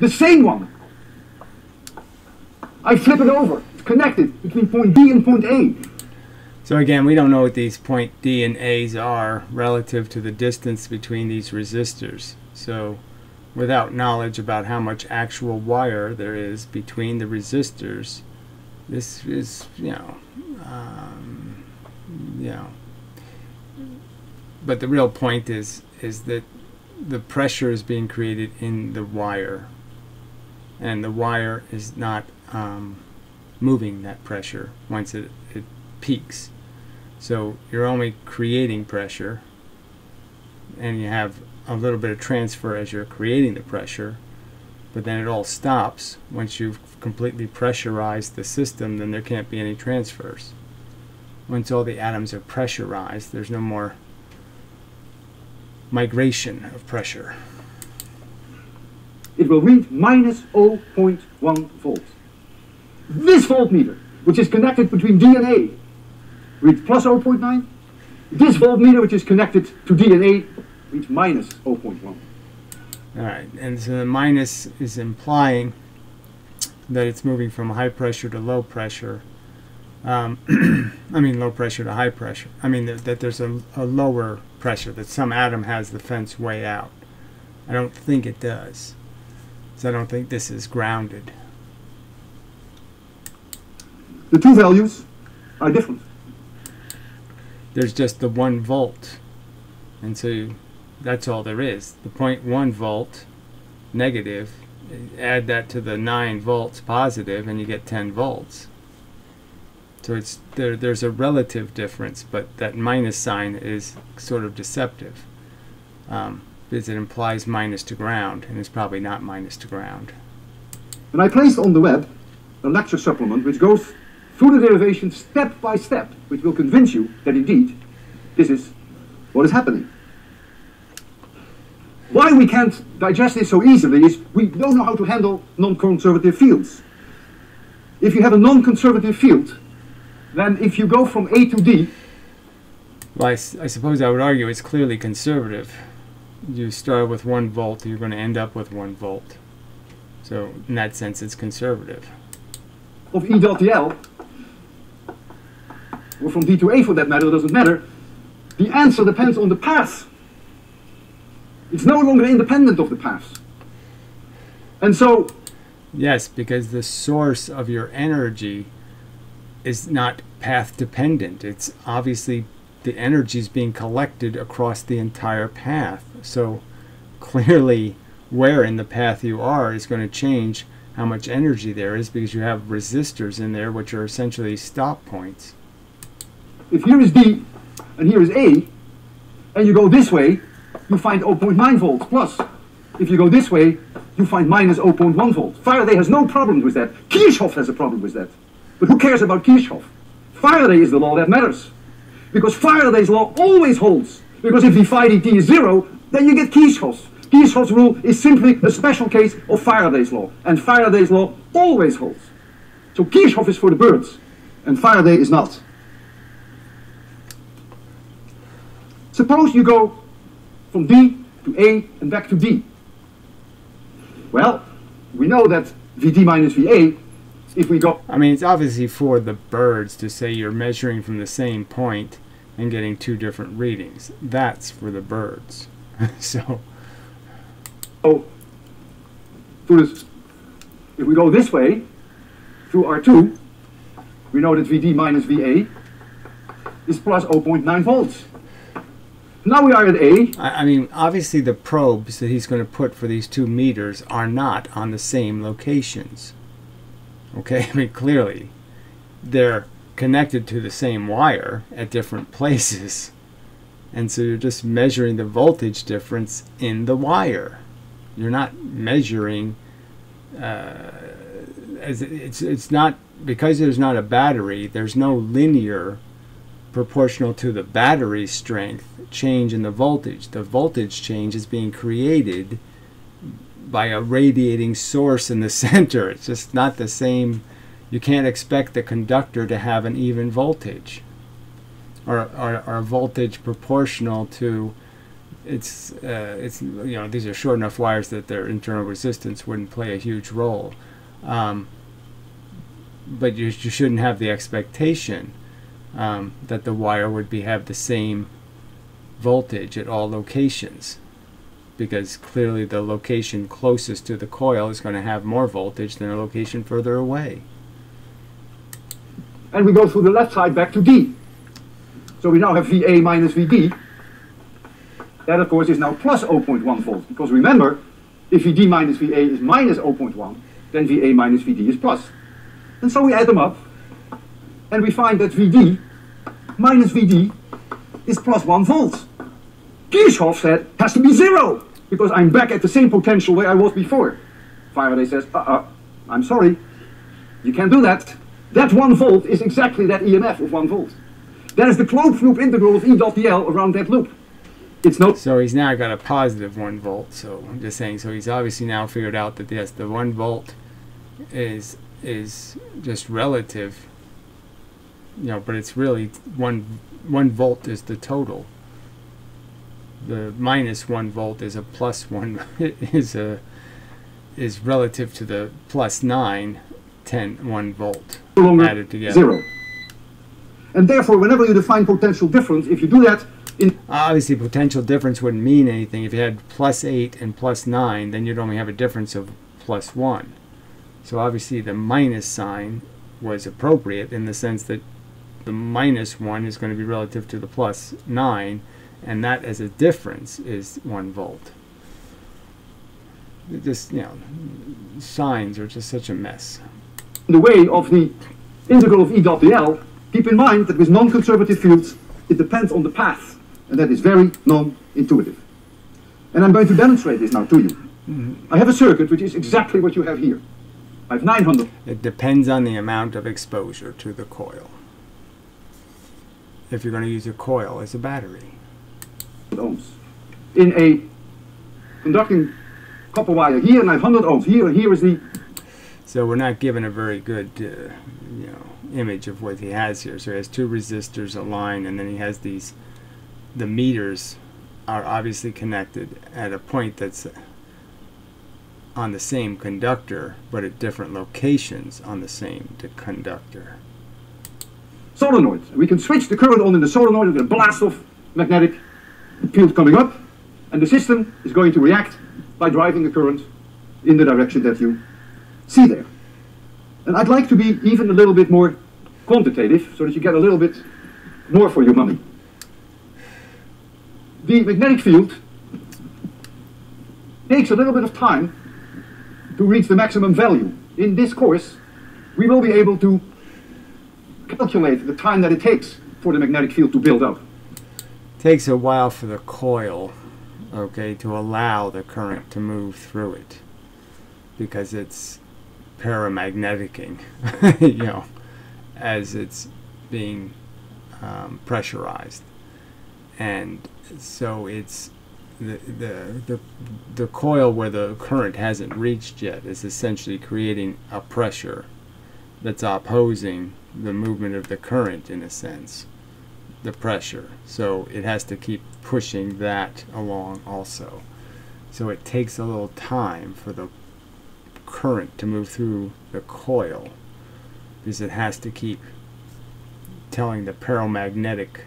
[SPEAKER 2] The same one. I flip it over. It's connected between point B and point A.
[SPEAKER 1] So again, we don't know what these point D and A's are relative to the distance between these resistors. So without knowledge about how much actual wire there is between the resistors, this is, But the real point is that the pressure is being created in the wire, and the wire is not moving that pressure once it peaks. So you're only creating pressure, and you have a little bit of transfer as you're creating the pressure, but then it all stops. Once you've completely pressurized the system, then there can't be any transfers. Once all the atoms are pressurized, there's no more migration of pressure.
[SPEAKER 2] It will read minus 0.1 volts. This voltmeter, which is connected between D and A, reads plus 0.9. This voltmeter, which is connected to D and A, reads minus 0.1.
[SPEAKER 1] Alright, and so the minus is implying that it's moving from high pressure to low pressure, I mean, low pressure to high pressure. I mean, that there's a lower pressure, that some atom has the fence way out. I don't think it does. So I don't think this is grounded.
[SPEAKER 2] The two values are different.
[SPEAKER 1] There's just the 1 volt. And so that's all there is. The 0.1 volt negative, add that to the 9 volts positive, and you get 10 volts. So it's there's a relative difference, but that minus sign is sort of deceptive, because it implies minus to ground, and it's probably not minus to ground.
[SPEAKER 2] And I placed on the web a lecture supplement which goes through the derivation step by step, which will convince you that indeed this is what is happening. Why we can't digest this so easily is we don't know how to handle non-conservative fields. If you have a non-conservative field, then if you go from A to D...
[SPEAKER 1] Well, I suppose I would argue it's clearly conservative. You start with 1 volt, you're going to end up with 1 volt. So in that sense, it's conservative.
[SPEAKER 2] Of E dot L, or from D to A for that matter, it doesn't matter. The answer depends on the path. It's no longer independent of the path. And so...
[SPEAKER 1] Yes, because the source of your energy is not path dependent. It's obviously the energy is being collected across the entire path. So clearly where in the path you are is going to change how much energy there is, because you have resistors in there which are essentially stop points.
[SPEAKER 2] If here is D and here is A, and you go this way, you find 0.9 volts plus. If you go this way, you find minus 0.1 volts. Faraday has no problem with that. Kirchhoff has a problem with that. But who cares about Kirchhoff? Faraday is the law that matters. Because Faraday's law always holds. Because if d phi dt is 0, then you get Kirchhoff's. Kirchhoff's rule is simply a special case of Faraday's law. And Faraday's law always holds. So Kirchhoff is for the birds, and Faraday is not. Suppose you go from D to A and back to D. Well, we know that Vd minus Va, if we go...
[SPEAKER 1] I mean, it's obviously for the birds to say you're measuring from the same point and getting 2 different readings. That's for the birds. So if we go this way, through R2, we know that Vd minus Va is plus 0.9 volts. Now we are at A. I mean, obviously the probes that he's going to put for these 2 meters are not on the same locations. Okay, I mean, clearly they're connected to the same wire at different places. And so you're just measuring the voltage difference in the wire. You're not measuring, it's not, because there's not a battery, there's no linear proportional to the battery strength change in the voltage. The voltage change is being created by a radiating source in the center. It's just not the same. You can't expect the conductor to have an even voltage or a voltage proportional to it's you know, these are short enough wires that their internal resistance wouldn't play a huge role, but you shouldn't have the expectation that the wire would have the same voltage at all locations, because clearly the location closest to the coil is going to have more voltage than a location further away.
[SPEAKER 2] And we go through the left side back to D. So we now have Va minus Vd. That of course is now plus 0.1 volts, because remember, if Vd minus Va is minus 0.1, then Va minus Vd is plus. And so we add them up, and we find that Vd minus Vd is plus 1 volt. Kirchhoff said has to be 0, because I'm back at the same potential where I was before. Faraday says, I'm sorry, you can't do that. That 1 volt is exactly that EMF of 1 volt. That is the closed loop integral of E dot dl around that loop. It's no...
[SPEAKER 1] So he's now got a positive 1 volt, so I'm just saying, so he's obviously now figured out that yes, the 1 volt is just relative, you know, but it's really 1 volt is the total. The minus 1 volt is a plus 1 is relative to the plus 9, 10, 1 volt added together.
[SPEAKER 2] 0. And therefore, whenever you define potential difference, if you do that in...
[SPEAKER 1] Obviously, potential difference wouldn't mean anything. If you had +8 and +9, then you'd only have a difference of +1. So obviously, the minus sign was appropriate in the sense that the -1 is going to be relative to the +9, and that as a difference is 1 volt. Just, you know, signs are just such a mess.
[SPEAKER 2] The way of the integral of E dot dl, keep in mind that with non-conservative fields, it depends on the path, and that is very non-intuitive. And I'm going to demonstrate this now to you. I have a circuit which is exactly what you have here. I have 900.
[SPEAKER 1] It depends on the amount of exposure to the coil. If you're going to use a coil as a battery.
[SPEAKER 2] Ohms. In a conducting copper wire here, and I have 100 ohms here, and here is the...
[SPEAKER 1] So we're not given a very good you know, image of what he has here. So he has 2 resistors, a line, and then he has these, the meters are obviously connected at a point that's on the same conductor, but at different locations on the same conductor.
[SPEAKER 2] Solenoid. We can switch the current on in the solenoid with a blast of magnetic field coming up, and the system is going to react by driving the current in the direction that you see there. And I'd like to be even a little bit more quantitative so that you get a little bit more for your money. The magnetic field takes a little bit of time to reach the maximum value. In this course, we will be able to calculate the time that it takes for the magnetic field to build up.
[SPEAKER 1] Takes a while for the coil, okay, to allow the current to move through it, because it's paramagneticing, you know, as it's being pressurized, and so it's the coil where the current hasn't reached yet is essentially creating a pressure that's opposing the movement of the current, in a sense, the pressure. So it has to keep pushing that along also. So it takes a little time for the current to move through the coil, because it has to keep telling the paramagnetic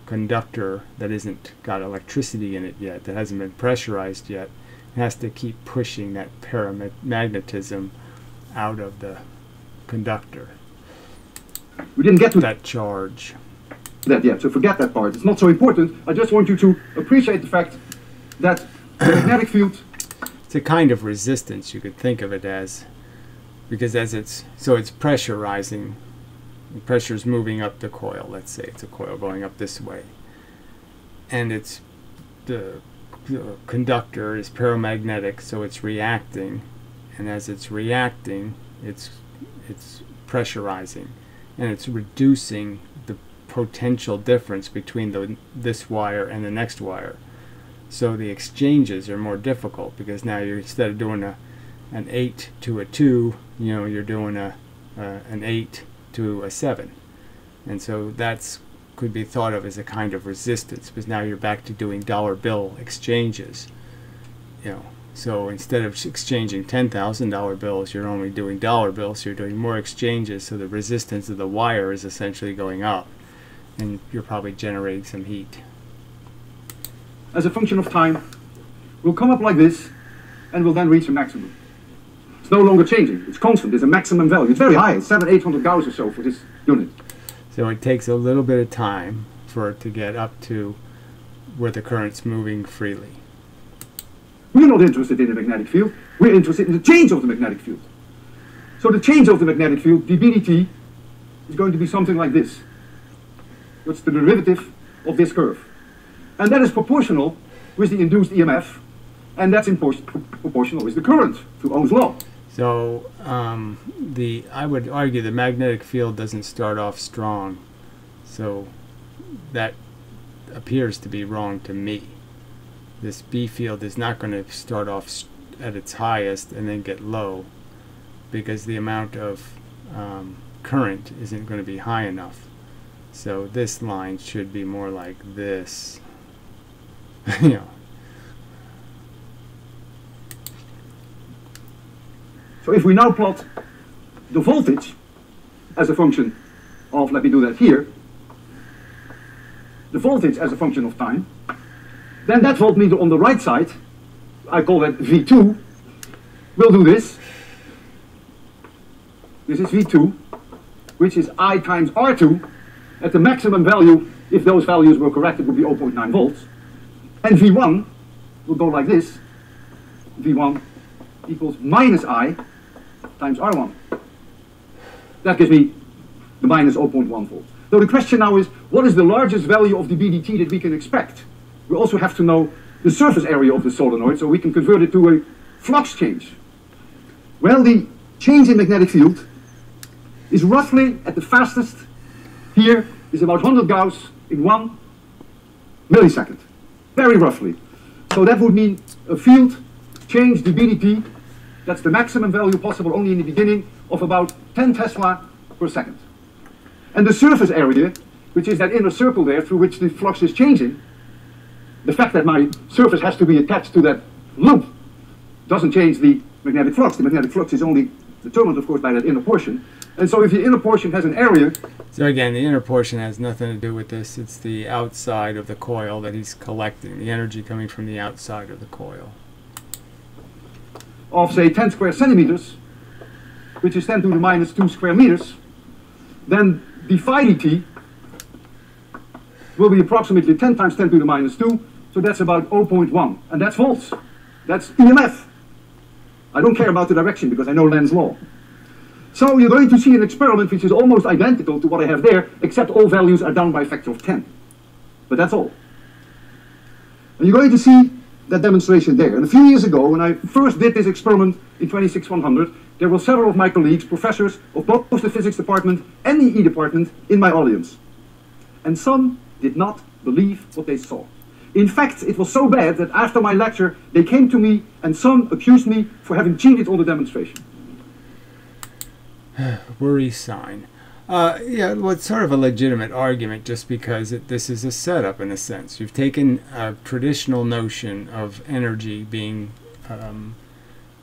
[SPEAKER 1] conductor that isn't got electricity in it yet, that hasn't been pressurized yet, it has to keep pushing that paramagnetism out of the conductor.
[SPEAKER 2] We didn't get to
[SPEAKER 1] that charge.
[SPEAKER 2] That yet, so forget that part. It's not so important. I just want you to appreciate the fact that the magnetic field...
[SPEAKER 1] It's a kind of resistance, you could think of it as, because as it's pressurizing, the pressure's moving up the coil. Let's say it's a coil going up this way, and it's the conductor is paramagnetic, so it's reacting, and as it's reacting, it's pressurizing, and it's reducing the potential difference between this wire and the next wire. So the exchanges are more difficult, because now you're, instead of doing an 8 to a 2, you know, you're doing an 8 to a 7, and so that's could be thought of as a kind of resistance, because now you're back to doing dollar bill exchanges, you know. So instead of exchanging $10,000 bills, you're only doing dollar bills, so you're doing more exchanges, so the resistance of the wire is essentially going up, and you're probably generating some heat.
[SPEAKER 2] As a function of time, will come up like this, and will then reach a maximum. It's no longer changing, it's constant, it's a maximum value. It's very high, it's 700-800 Gauss or so for this unit.
[SPEAKER 1] So it takes a little bit of time for it to get up to where the current's moving freely.
[SPEAKER 2] We're not interested in the magnetic field, we're interested in the change of the magnetic field. So the change of the magnetic field, dB/dt, is going to be something like this. That's the derivative of this curve. And that is proportional with the induced EMF, and that's proportional with the current, through Ohm's law.
[SPEAKER 1] So I would argue the magnetic field doesn't start off strong, so that appears to be wrong to me. This B field is not going to start off at its highest and then get low, because the amount of current isn't going to be high enough. So this line should be more like this. You know.
[SPEAKER 2] So if we now plot the voltage as a function of, let me do that here, the voltage as a function of time, then that voltmeter on the right side, I call that V2, will do this. This is V2, which is I times R2. At the maximum value, if those values were correct, it would be 0.9 volts. And V1 will go like this. V1 equals minus I times R1. That gives me the minus 0.1 volt. So the question now is, what is the largest value of the BDT that we can expect? We also have to know the surface area of the solenoid, so we can convert it to a flux change. Well, the change in magnetic field is roughly at the fastest here is about 100 Gauss in 1 millisecond. Very roughly. So that would mean a field change the BDT, that's the maximum value possible only in the beginning, of about 10 Tesla per second. And the surface area, which is that inner circle there through which the flux is changing, the fact that my surface has to be attached to that loop doesn't change the magnetic flux. The magnetic flux is only determined, of course, by that inner portion. And so if the inner portion has an area...
[SPEAKER 1] So again, the inner portion has nothing to do with this. It's the outside of the coil that he's collecting, the energy coming from the outside of the coil.
[SPEAKER 2] Of, say, 10 square centimeters, which is 10 to the minus 2 square meters, then the phi dt will be approximately 10 times 10 to the minus 2, so that's about 0.1. And that's volts. That's EMF. I don't care about the direction because I know Lenz's law. So you're going to see an experiment which is almost identical to what I have there, except all values are down by a factor of 10. But that's all. And you're going to see that demonstration there. And a few years ago, when I first did this experiment in 26100, there were several of my colleagues, professors of both the physics department and the E department, in my audience. And some did not believe what they saw. In fact, it was so bad that after my lecture, they came to me and some accused me for having cheated on the demonstration.
[SPEAKER 1] Worry sign. Yeah, well, it's sort of a legitimate argument just because this is a setup in a sense. You've taken a traditional notion of energy being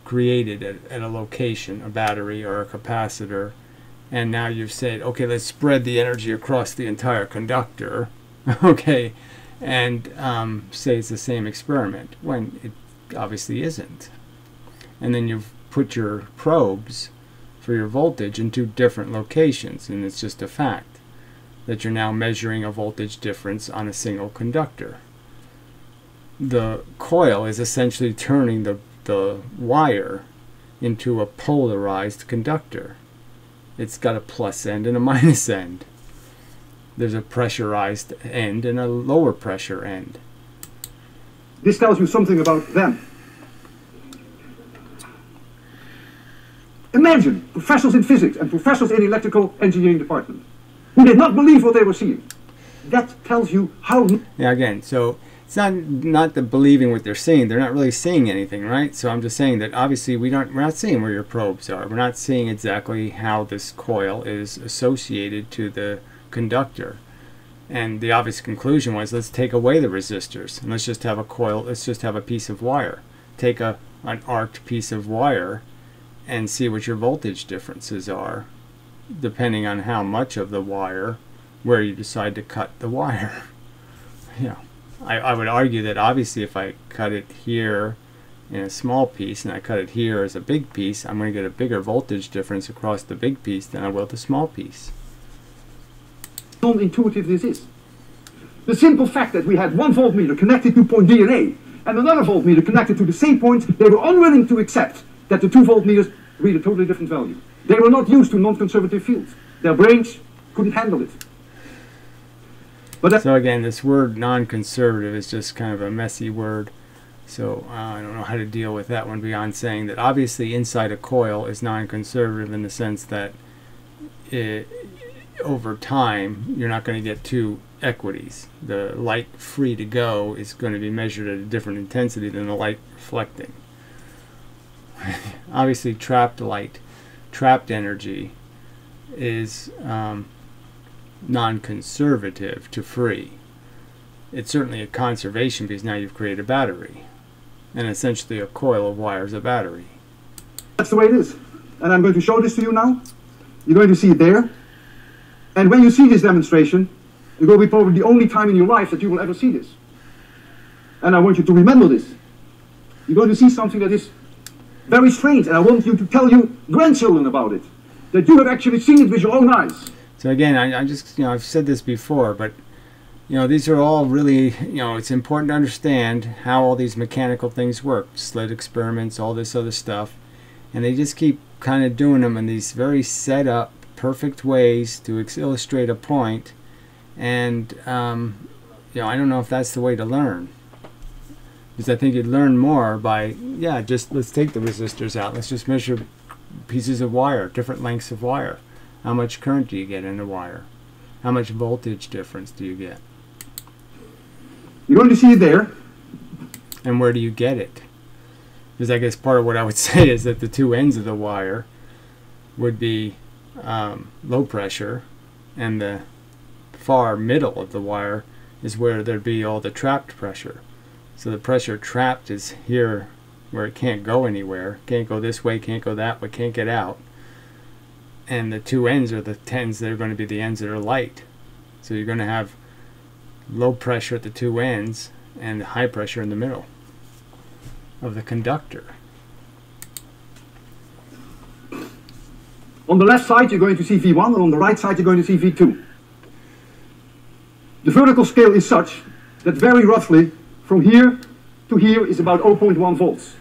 [SPEAKER 1] created at a location, a battery or a capacitor, and now you've said, okay, let's spread the energy across the entire conductor, okay, and say it's the same experiment, when it obviously isn't. And then you've put your probes for your voltage in 2 different locations, and it's just a fact that you're now measuring a voltage difference on a single conductor. The coil is essentially turning the wire into a polarized conductor. It's got a plus end and a minus end. There's a pressurized end and a lower pressure end.
[SPEAKER 2] This tells you something about them. Imagine professors in physics and professors in electrical engineering department who did not believe what they were seeing. That tells you how...
[SPEAKER 1] Yeah, again, so it's not the believing what they're seeing. They're not really seeing anything, right? So I'm just saying that obviously we're not seeing where your probes are. We're not seeing exactly how this coil is associated to the conductor. And the obvious conclusion was, let's take away the resistors and let's just have a coil, let's just have a piece of wire. Take an arced piece of wire and see what your voltage differences are, depending on how much of the wire, where you decide to cut the wire. You know, I would argue that obviously if I cut it here in a small piece and I cut it here as a big piece, I'm going to get a bigger voltage difference across the big piece than I will the small piece.
[SPEAKER 2] Non-intuitive this is. The simple fact that we had one voltmeter connected to point D and A and another voltmeter connected to the same point, they were unwilling to accept that the 2 voltmeters read a totally different value. They were not used to non-conservative fields. Their brains couldn't handle it. But
[SPEAKER 1] so again, this word non-conservative is just kind of a messy word. So I don't know how to deal with that one beyond saying that obviously inside a coil is non-conservative in the sense that over time you're not going to get 2 equities. The light free to go is going to be measured at a different intensity than the light reflecting. Obviously trapped light, trapped energy is non-conservative to free. It's certainly a conservation because now you've created a battery, and essentially a coil of wire is a battery.
[SPEAKER 2] That's the way it is. And I'm going to show this to you now. You're going to see it there. And when you see this demonstration, It will be probably the only time in your life that you will ever see this. And I want you to remember this. You're going to see something that is very strange, and I want you to tell your grandchildren about it. That you have actually seen it with your own eyes.
[SPEAKER 1] So again, I just, I've said this before, but, these are all really, it's important to understand how all these mechanical things work. Slit experiments, all this other stuff. And they just keep kind of doing them in these very set up, perfect ways to illustrate a point. And, I don't know if that's the way to learn. Because I think you'd learn more by, just let's take the resistors out. Let's just measure pieces of wire, different lengths of wire. How much current do you get in a wire? How much voltage difference do you get?
[SPEAKER 2] You're going to see it there.
[SPEAKER 1] And where do you get it? Because I guess part of what I would say is that the two ends of the wire would be low pressure, and the far middle of the wire is where there'd be all the trapped pressure. So the pressure trapped is here where it can't go anywhere. Can't go this way, can't go that way, can't get out. And the two ends are the ends that are going to be the ends that are light. So you're going to have low pressure at the two ends and high pressure in the middle of the conductor.
[SPEAKER 2] On the left side you're going to see V1, and on the right side you're going to see V2. The vertical scale is such that very roughly from here to here is about 0.1 volts.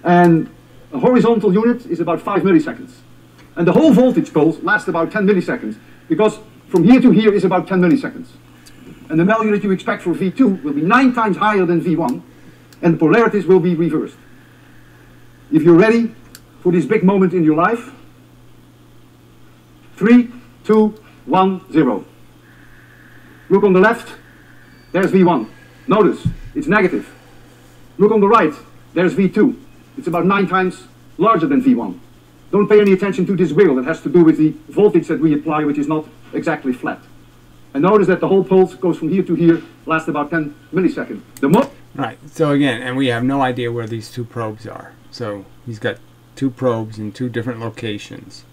[SPEAKER 2] And a horizontal unit is about 5 milliseconds. And the whole voltage pulse lasts about 10 milliseconds, because from here to here is about 10 milliseconds. And the value that you expect for V2 will be 9 times higher than V1, and the polarities will be reversed. If you're ready for this big moment in your life, 3, 2, 1, 0. Look on the left, there's V1. Notice, it's negative. Look on the right, there's V2. It's about 9 times larger than V1. Don't pay any attention to this wiggle. That has to do with the voltage that we apply, which is not exactly flat. And notice that the whole pulse goes from here to here, lasts about 10 milliseconds.
[SPEAKER 1] Right, so again, and we have no idea where these two probes are. So he's got two probes in two different locations,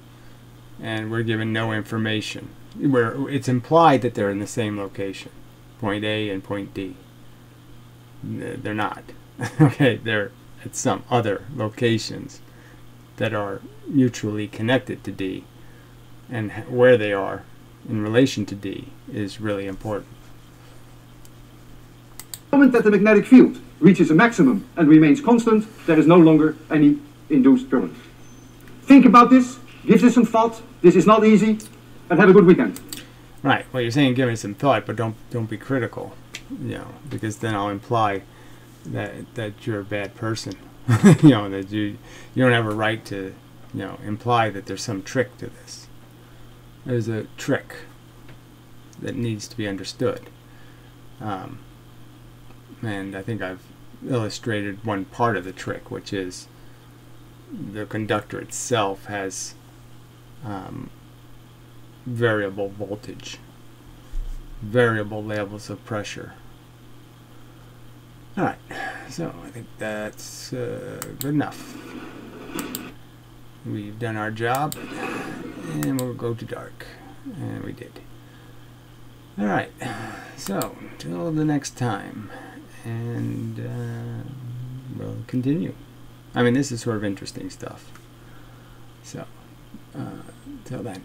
[SPEAKER 1] and we're given no information. It's implied that they're in the same location, point A and point D. They're not. Okay, they're at some other locations that are mutually connected to D, and where they are in relation to D is really important.
[SPEAKER 2] The moment that the magnetic field reaches a maximum and remains constant, there is no longer any induced current. Think about this, give this some thought. This is not easy, and have a good weekend.
[SPEAKER 1] Right. Well, you're saying give it some thought, but don't be critical, because then I'll imply that you're a bad person. That you don't have a right to imply that there's some trick to this. There's a trick that needs to be understood. And I think I've illustrated one part of the trick, which is the conductor itself has variable voltage, variable levels of pressure. Alright, so I think that's good enough. We've done our job, and we'll go to dark. And we did. Alright, so till the next time, and we'll continue. I mean, this is sort of interesting stuff. So, till then.